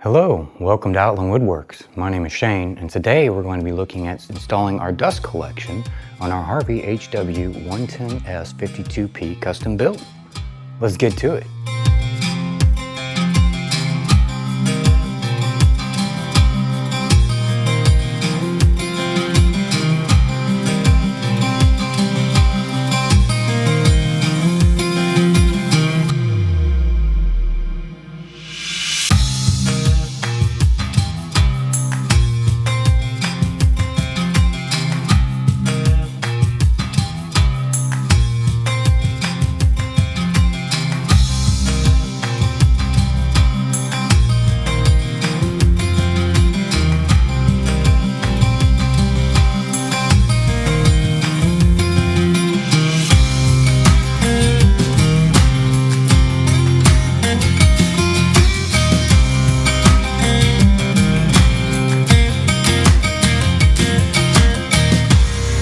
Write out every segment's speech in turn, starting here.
Hello, welcome to Outland Woodworks. My name is Shane, and today we're going to be looking at installing our dust collection on our Harvey HW110S 52P custom build. Let's get to it.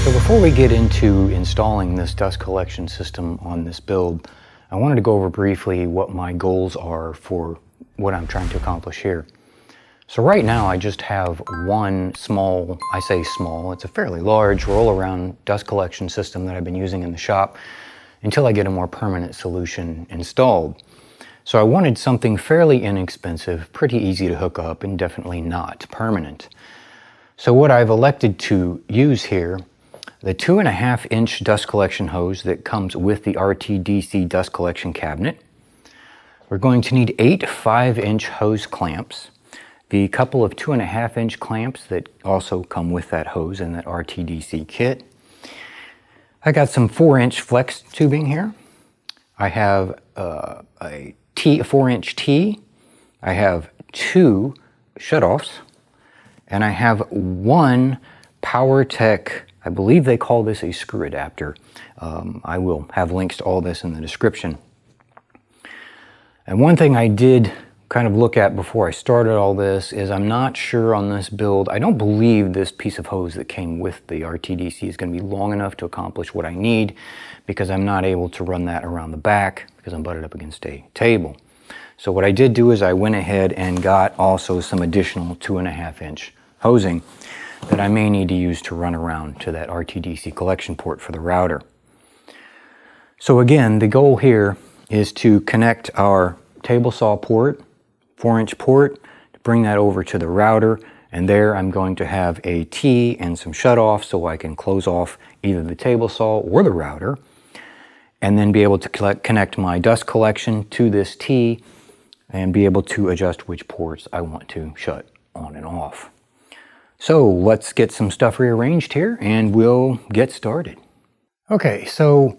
Before we get into installing this dust collection system on this build, I wanted to go over briefly what my goals are for what I'm trying to accomplish here. So right now I just have one small, I say small, it's a fairly large roll-around dust collection system that I've been using in the shop until I get a more permanent solution installed. So I wanted something fairly inexpensive, pretty easy to hook up, and definitely not permanent. So what I've elected to use here, the 2.5-inch dust collection hose that comes with the RTDC dust collection cabinet. We're going to need 8 5-inch hose clamps, the couple of 2.5-inch clamps that also come with that hose in that RTDC kit. I got some 4-inch flex tubing here. I have a 4-inch T. I have 2 shutoffs, and I have one Powertec, I believe they call this a screw adapter. I will have links to all this in the description. And one thing I did kind of look at before I started all this is I'm not sure on this build. I don't believe this piece of hose that came with the RTDC is going to be long enough to accomplish what I need, because I'm not able to run that around the back because I'm butted up against a table. So what I did do is I went ahead and got also some additional 2.5-inch hosing that I may need to use to run around to that RTDC collection port for the router. So again, the goal here is to connect our table saw port, 4-inch port, to bring that over to the router, and there I'm going to have a T and some shutoffs so I can close off either the table saw or the router, and then be able to connect my dust collection to this T and be able to adjust which ports I want to shut on and off. So let's get some stuff rearranged here and we'll get started. Okay, so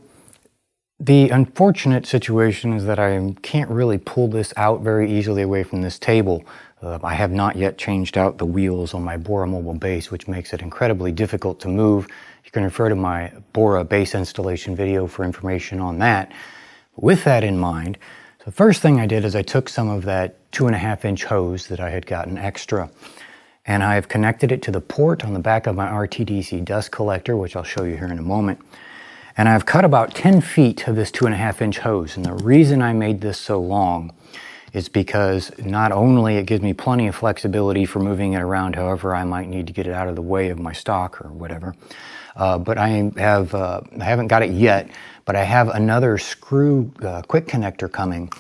the unfortunate situation is that I can't really pull this out very easily away from this table. I have not yet changed out the wheels on my Bora mobile base, which makes it incredibly difficult to move. You can refer to my Bora base installation video for information on that. With that in mind, so the first thing I did is I took some of that 2.5-inch hose that I had gotten extra, and I've connected it to the port on the back of my RTDC dust collector, which I'll show you here in a moment. And I've cut about 10 feet of this 2.5-inch hose. And the reason I made this so long is because not only it gives me plenty of flexibility for moving it around however I might need to get it out of the way of my stock or whatever, but I haven't got it yet, but I have another screw quick connector coming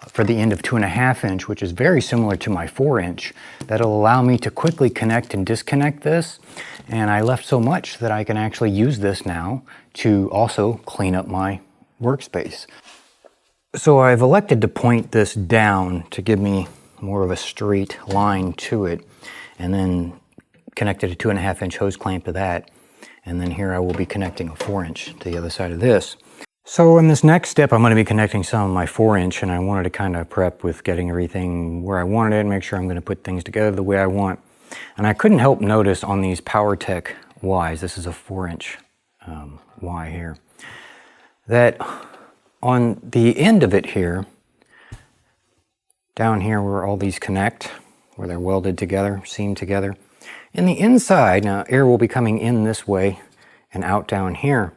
for the end of 2.5-inch, which is very similar to my 4-inch, that'll allow me to quickly connect and disconnect this. And I left so much that I can actually use this now to also clean up my workspace. So I've elected to point this down to give me more of a straight line to it, and then connected a 2.5-inch hose clamp to that. And then here I will be connecting a 4-inch to the other side of this. So in this next step, I'm going to be connecting some of my 4-inch, and I wanted to kind of prep with getting everything where I wanted it and make sure I'm going to put things together the way I want. And I couldn't help notice on these Powertec Ys, this is a 4-inch Y here, that on the end of it here, down here where all these connect, where they're welded together, seamed together, in the inside, now air will be coming in this way and out down here,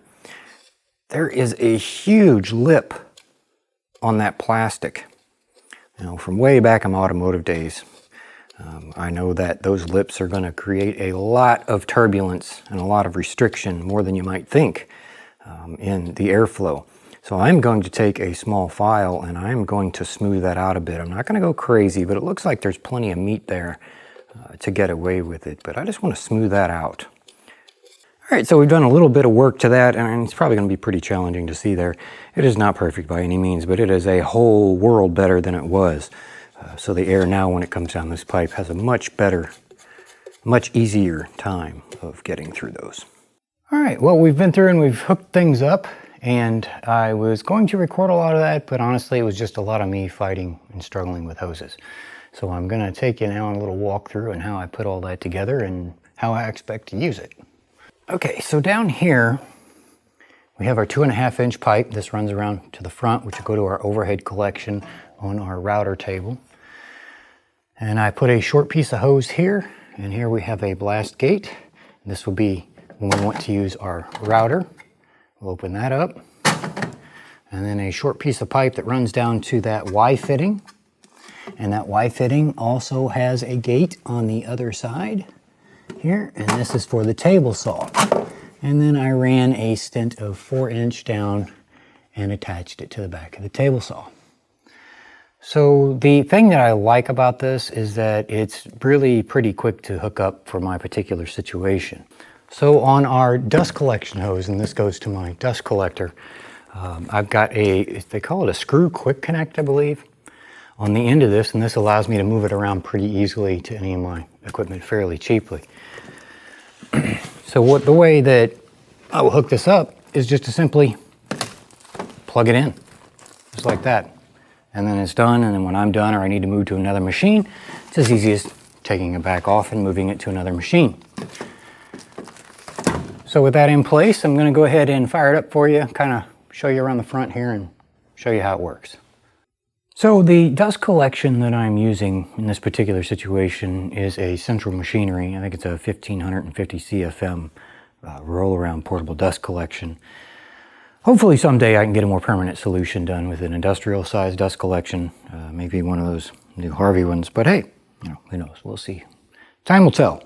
there is a huge lip on that plastic. You know, from way back in my automotive days, I know that those lips are going to create a lot of turbulence and a lot of restriction, more than you might think, in the airflow. So I'm going to take a small file and I'm going to smooth that out a bit. I'm not going to go crazy, but it looks like there's plenty of meat there to get away with it. But I just want to smooth that out. All right, so we've done a little bit of work to that, and it's probably going to be pretty challenging to see there. It is not perfect by any means, but it is a whole world better than it was. So the air now, when it comes down this pipe, has a much better, much easier time of getting through those. All right, well, we've been through and we've hooked things up, and I was going to record a lot of that, but honestly, it was just a lot of me fighting and struggling with hoses. So I'm going to take you now on a little walkthrough and how I put all that together and how I expect to use it. Okay, so down here, we have our 2.5-inch pipe. This runs around to the front, which will go to our overhead collection on our router table. And I put a short piece of hose here, and here we have a blast gate. This will be when we want to use our router. We'll open that up. And then a short piece of pipe that runs down to that Y fitting. And that Y fitting also has a gate on the other side here, and this is for the table saw. And then I ran a stent of 4-inch down and attached it to the back of the table saw. So the thing that I like about this is that it's really pretty quick to hook up for my particular situation. So on our dust collection hose, and this goes to my dust collector, I've got they call it a screw quick connect, I believe, on the end of this, and this allows me to move it around pretty easily to any of my equipment fairly cheaply. So the way that I will hook this up is just to simply plug it in, just like that. And then it's done, and then when I'm done or I need to move to another machine, it's as easy as taking it back off and moving it to another machine. So with that in place, I'm going to go ahead and fire it up for you, kind of show you around the front here and show you how it works. So the dust collection that I'm using in this particular situation is a Central Machinery. I think it's a 1550 CFM roll-around portable dust collection. Hopefully someday I can get a more permanent solution done with an industrial-sized dust collection, maybe one of those new Harvey ones. But hey, who knows? We'll see. Time will tell.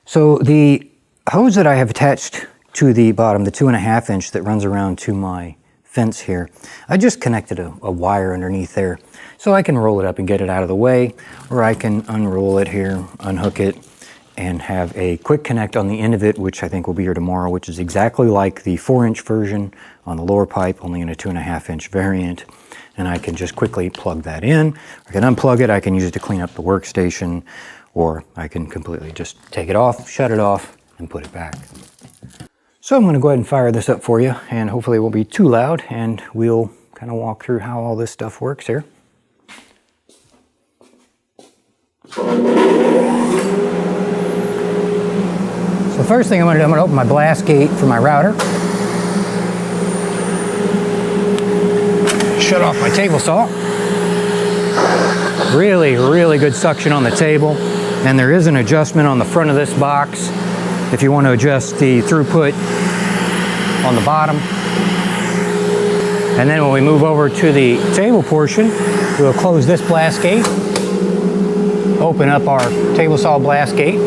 So the hose that I have attached to the bottom, the 2.5-inch that runs around to my fence here, I just connected a wire underneath there so I can roll it up and get it out of the way, or I can unroll it here, unhook it, and have a quick connect on the end of it, which I think will be here tomorrow, which is exactly like the 4-inch version on the lower pipe, only in a 2.5-inch variant. And I can just quickly plug that in. I can unplug it, I can use it to clean up the workstation, or I can completely just take it off, shut it off, and put it back. So I'm going to go ahead and fire this up for you, and hopefully it won't be too loud, and we'll kind of walk through how all this stuff works here. So the first thing I'm going to do, I'm going to open my blast gate for my router. Shut off my table saw. Really, really good suction on the table, and there is an adjustment on the front of this box if you want to adjust the throughput on the bottom. And then when we move over to the table portion, we'll close this blast gate, open up our table saw blast gate,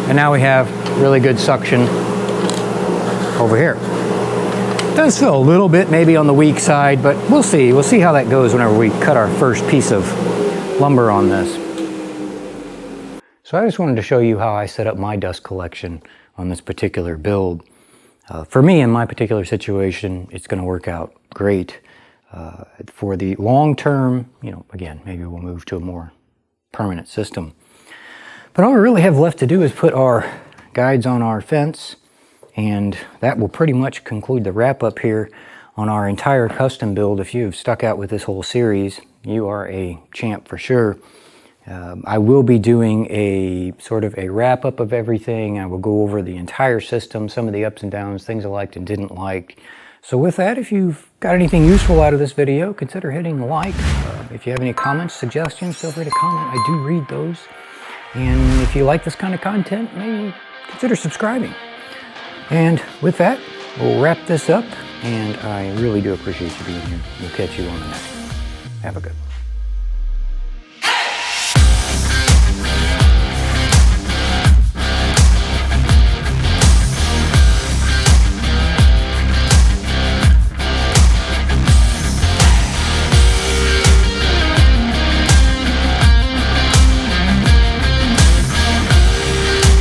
and now we have really good suction over here. It does feel a little bit maybe on the weak side, but we'll see. We'll see how that goes whenever we cut our first piece of lumber on this. So I just wanted to show you how I set up my dust collection on this particular build. For me, in my particular situation, it's going to work out great. For the long term, again, maybe we'll move to a more permanent system. But all we really have left to do is put our guides on our fence, and that will pretty much conclude the wrap up here on our entire custom build. If you've stuck out with this whole series, you are a champ for sure. I will be doing a sort of a wrap up of everything. I will go over the entire system, some of the ups and downs, things I liked and didn't like. So with that, if you've got anything useful out of this video, consider hitting like. If you have any comments, suggestions, feel free to comment. I do read those. And if you like this kind of content, maybe consider subscribing. And with that, we'll wrap this up. And I really do appreciate you being here. We'll catch you on the next one. Have a good one.